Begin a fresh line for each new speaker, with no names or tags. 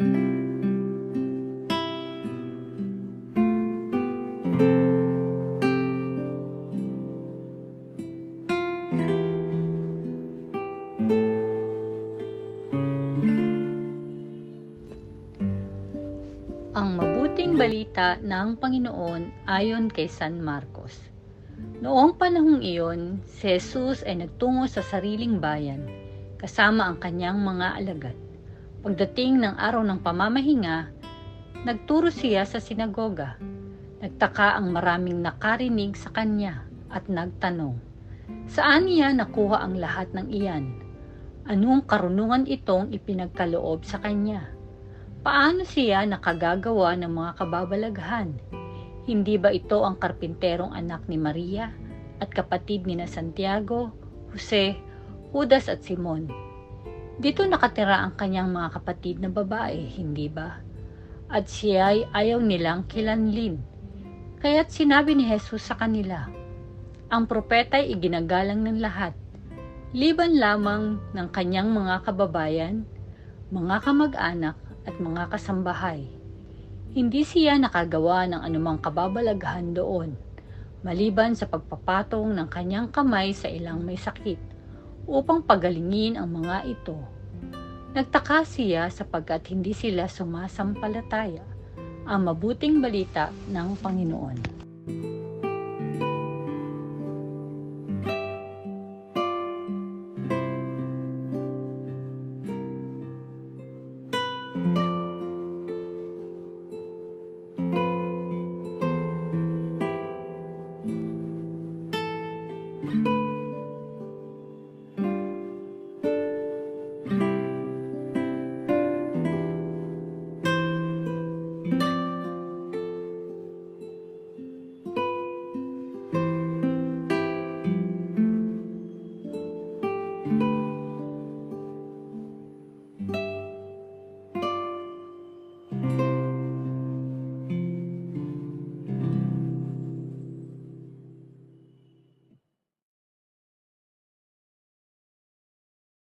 Ang mabuting balita ng Panginoon ayon kay San Marcos. Noong panahong iyon, si Jesus ay nagtungo sa sariling bayan, kasama ang kanyang mga alagad. Pagdating ng araw ng pamamahinga, nagturo siya sa sinagoga. Nagtaka ang maraming nakarinig sa kanya at nagtanong, saan niya nakuha ang lahat ng iyan? Anong karunungan itong ipinagkaloob sa kanya? Paano siya nakagagawa ng mga kababalaghan? Hindi ba ito ang karpinterong anak ni Maria at kapatid ni Santiago, Jose, Judas at Simon? Dito nakatira ang kanyang mga kapatid na babae, hindi ba? At siya ay ayaw nilang kilanlin. Kaya't sinabi ni Jesus sa kanila, ang propeta ay iginagalang ng lahat, liban lamang ng kanyang mga kababayan, mga kamag-anak, at mga kasambahay. Hindi siya nakagawa ng anumang kababalaghan doon, maliban sa pagpapatong ng kanyang kamay sa ilang may sakit, upang pagalingin ang mga ito. Nagtaka siya sapagkat hindi sila sumasampalataya. Ang mabuting balita ng Panginoon.